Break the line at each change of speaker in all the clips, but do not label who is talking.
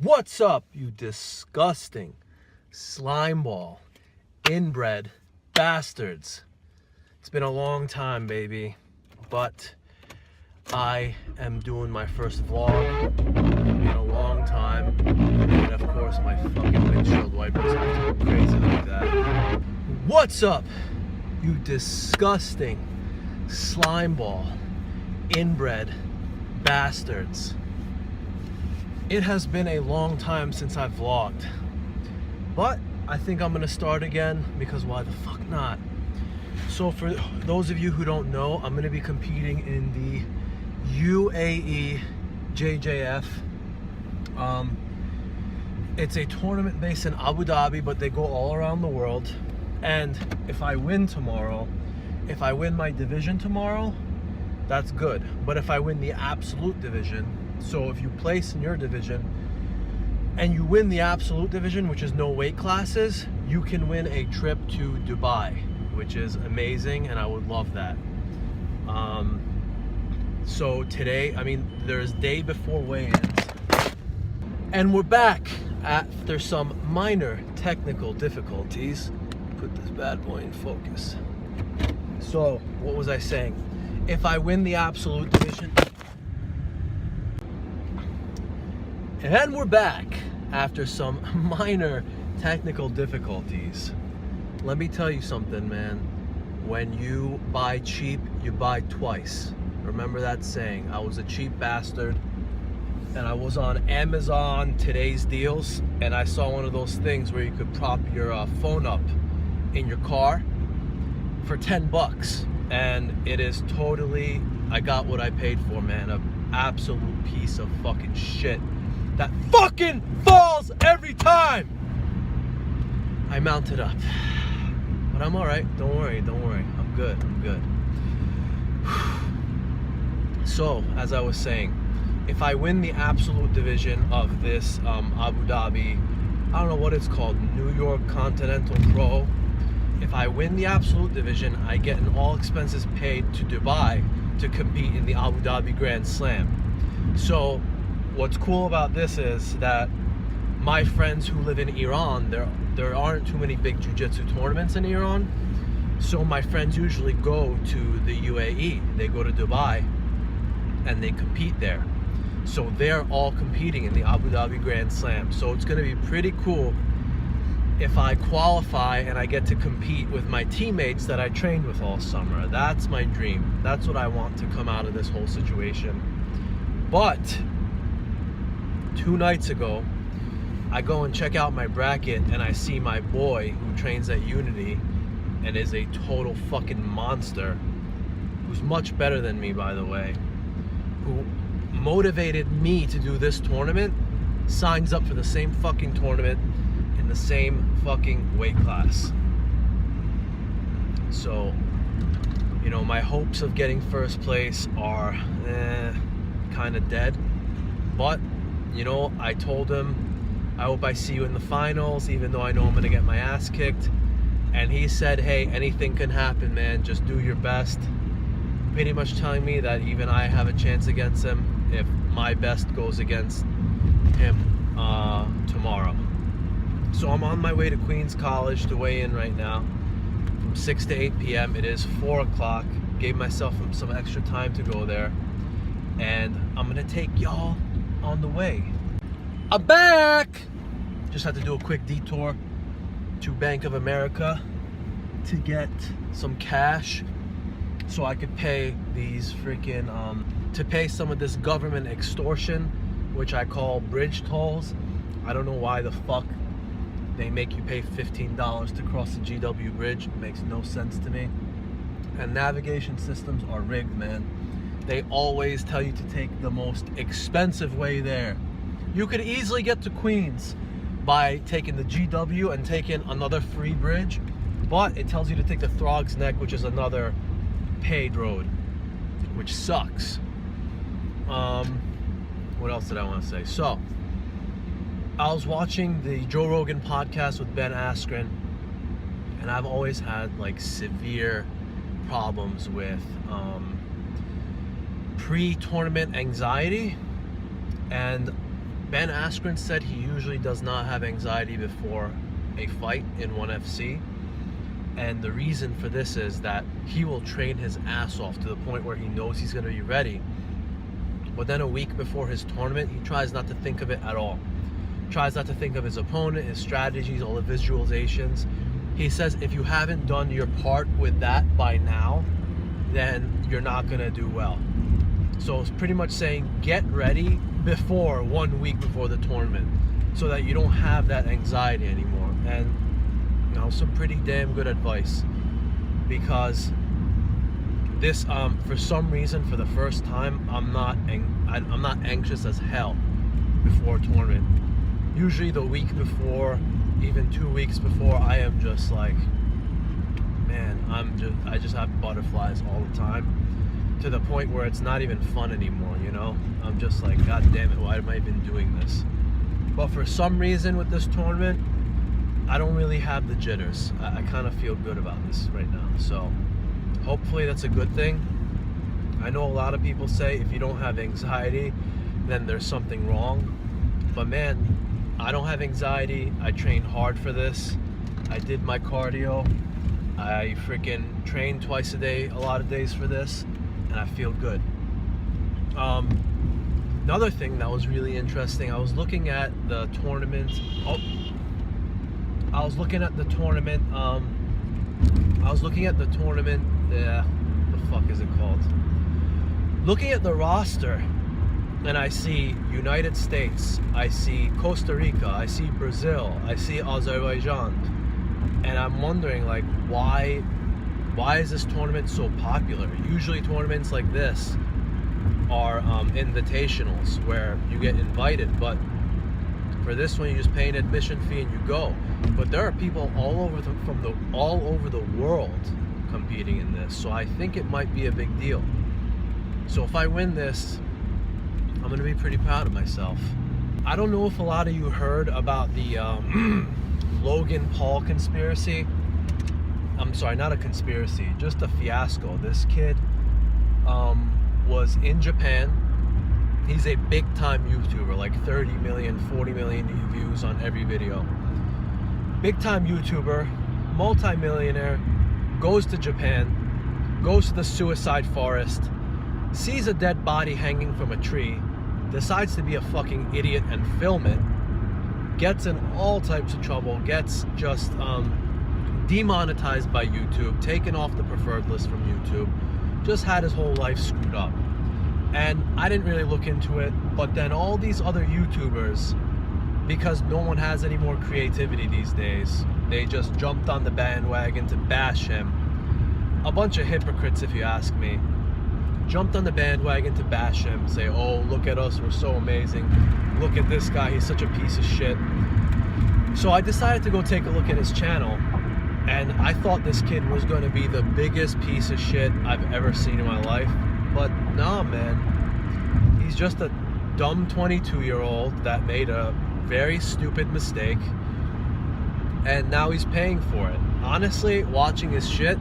What's up, you disgusting slime ball, inbred bastards? It's been a long time, baby, but I am doing my first vlog in a long time, and of course my fucking windshield wipers have to go crazy like that. What's up, you disgusting slime ball, inbred bastards? It has been a long time since I've vlogged, but I think I'm gonna start again because why the fuck not? So for those of you who don't know, I'm gonna be competing in the UAEJJF. It's a tournament based in Abu Dhabi, but they go all around the world. And if I win tomorrow, if I win my division tomorrow, that's good. But if I win the absolute division, so if you place in your division and you win the absolute division, which is no weight classes, you can win a trip to Dubai, which is amazing, and I would love that. So today, there's day before weigh-ins, and we're back after some minor technical difficulties. Put this bad boy in focus. So what was I saying? If I win the absolute division, and we're back after some minor technical difficulties. Let me tell you something, man. When you buy cheap, you buy twice. Remember that saying. I was a cheap bastard, and I was on Amazon Today's Deals, and I saw one of those things where you could prop your phone up in your car for 10 bucks. And it is totally, I got what I paid for, man. An absolute piece of fucking shit that fucking falls every time I mount it up. But I'm all right. Don't worry. I'm good. So, as I was saying, if I win the absolute division of this Abu Dhabi, I don't know what it's called, New York Continental Pro. If I win the absolute division, I get an all expenses paid to Dubai to compete in the Abu Dhabi Grand Slam. So what's cool about this is that my friends who live in Iran, there aren't too many big jiu-jitsu tournaments in Iran. So my friends usually go to the UAE. They go to Dubai and they compete there. So they're all competing in the Abu Dhabi Grand Slam. So it's gonna be pretty cool if I qualify and I get to compete with my teammates that I trained with all summer. That's my dream. That's what I want to come out of this whole situation. But 2 nights ago, I go and check out my bracket and I see my boy who trains at Unity and is a total fucking monster, who's much better than me, by the way, who motivated me to do this tournament, signs up for the same fucking tournament in the same fucking weight class. So, you know, my hopes of getting first place are kind of dead. But, you know, I told him, I hope I see you in the finals, even though I know I'm gonna get my ass kicked. And he said, hey, anything can happen, man, just do your best. Pretty much telling me that even I have a chance against him if my best goes against him tomorrow. So I'm on my way to Queens College to weigh in right now from 6 to 8 p.m. It is 4 o'clock. Gave myself some extra time to go there. And I'm gonna take y'all on the way. I'm back! Just had to do a quick detour to Bank of America to get some cash so I could pay these freaking, to pay some of this government extortion, which I call bridge tolls. I don't know why the fuck they make you pay $15 to cross the GW bridge. It makes no sense to me. And navigation systems are rigged, man. They always tell you to take the most expensive way there. You could easily get to Queens by taking the GW and taking another free bridge, but it tells you to take the Throgs Neck, which is another paid road, which sucks. What else did I want to say? So, I was watching the Joe Rogan podcast with Ben Askren, and I've always had like severe problems with pre-tournament anxiety, and Ben Askren said he usually does not have anxiety before a fight in 1FC. And the reason for this is that he will train his ass off to the point where he knows he's going to be ready. But then a week before his tournament, he tries not to think of it at all. Tries not to think of his opponent, his strategies, all the visualizations. He says if you haven't done your part with that by now, then you're not going to do well. So it's pretty much saying get ready before 1 week before the tournament so that you don't have that anxiety anymore. And you know, some pretty damn good advice, because this for some reason, for the first time, I'm not anxious as hell before a tournament. Usually the week before, even 2 weeks before, I am just like, man, I just have butterflies all the time, to the point where it's not even fun anymore, you know? I'm just like, god damn it, why am I even doing this? But for some reason with this tournament, I don't really have the jitters. I kind of feel good about this right now. So hopefully that's a good thing. I know a lot of people say if you don't have anxiety, then there's something wrong. But man, I don't have anxiety. I trained hard for this. I did my cardio. I freaking trained twice a day, a lot of days for this, and I feel good. Another thing that was really interesting, I was looking at the tournament. I was looking at the tournament. Yeah, the fuck is it called? Looking at the roster, and I see United States, I see Costa Rica, I see Brazil, I see Azerbaijan, and I'm wondering, like, why is this tournament so popular? Usually tournaments like this are invitationals where you get invited, but for this one you just pay an admission fee and you go. But there are people all over the world competing in this, so I think it might be a big deal. So if I win this, I'm gonna be pretty proud of myself. I don't know if a lot of you heard about the Logan Paul conspiracy. I'm sorry, not a conspiracy, just a fiasco. This kid was in Japan. He's a big time YouTuber, like 30 million, 40 million views on every video. Big time YouTuber, multi-millionaire, goes to Japan, goes to the suicide forest, sees a dead body hanging from a tree, decides to be a fucking idiot and film it, gets in all types of trouble, gets just demonetized by YouTube, taken off the preferred list from YouTube, just had his whole life screwed up. And I didn't really look into it, but then all these other YouTubers, because no one has any more creativity these days, they just jumped on the bandwagon to bash him. A bunch of hypocrites, if you ask me. Jumped on the bandwagon to bash him, say, oh, look at us, we're so amazing. Look at this guy, he's such a piece of shit. So I decided to go take a look at his channel, and I thought this kid was going to be the biggest piece of shit I've ever seen in my life. But nah, man, he's just a dumb 22-year-old that made a very stupid mistake, and now he's paying for it. Honestly, watching his shit,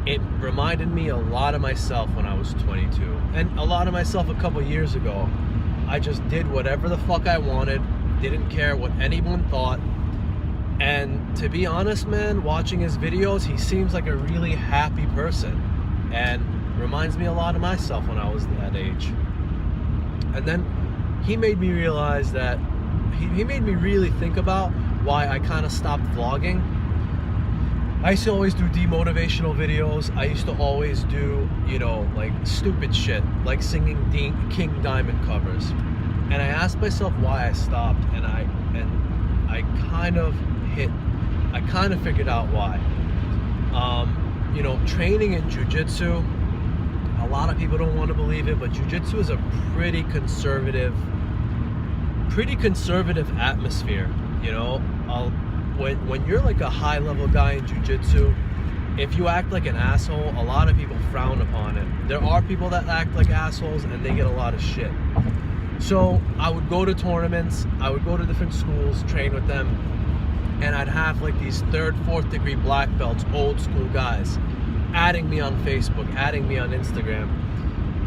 it reminded me a lot of myself when I was 22, and a lot of myself a couple years ago. I just did whatever the fuck I wanted, didn't care what anyone thought. And to be honest, man, watching his videos, he seems like a really happy person, and reminds me a lot of myself when I was that age. And then he made me realize that he made me really think about why I kind of stopped vlogging. I used to always do demotivational videos. I used to always do, you know, like stupid shit, like singing King Diamond covers. And I asked myself why I stopped, and I kind of figured out why. You know, training in jiu-jitsu, a lot of people don't want to believe it, but jiu-jitsu is a pretty conservative atmosphere, you know. When you're like a high-level guy in jiu-jitsu, if you act like an asshole, a lot of people frown upon it. There are people that act like assholes, and they get a lot of shit. So I would go to tournaments, I would go to different schools, train with them, and I'd have like these 3rd, 4th degree black belts, old school guys, adding me on Facebook, adding me on Instagram.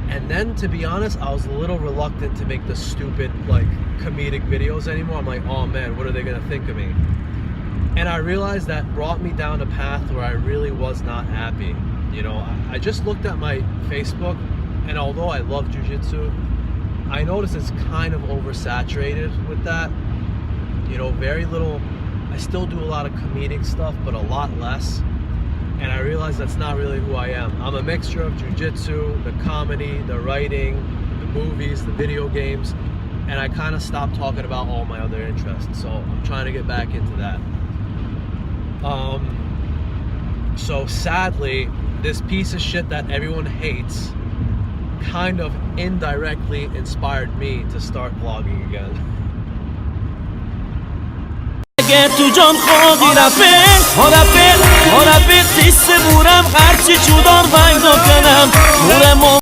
And then, to be honest, I was a little reluctant to make the stupid, like, comedic videos anymore. I'm like, oh man, what are they gonna think of me? And I realized that brought me down a path where I really was not happy. You know, I just looked at my Facebook, and although I love jiu-jitsu, I noticed it's kind of oversaturated with that. You know, very little. I still do a lot of comedic stuff, but a lot less. And I realized that's not really who I am. I'm a mixture of jiu-jitsu, the comedy, the writing, the movies, the video games, and I kind of stopped talking about all my other interests. So I'm trying to get back into that. So sadly, this piece of shit that everyone hates kind of indirectly inspired me to start vlogging again.
تو جان خودی رفت قصه بورم هرچی چودان پیدا کنم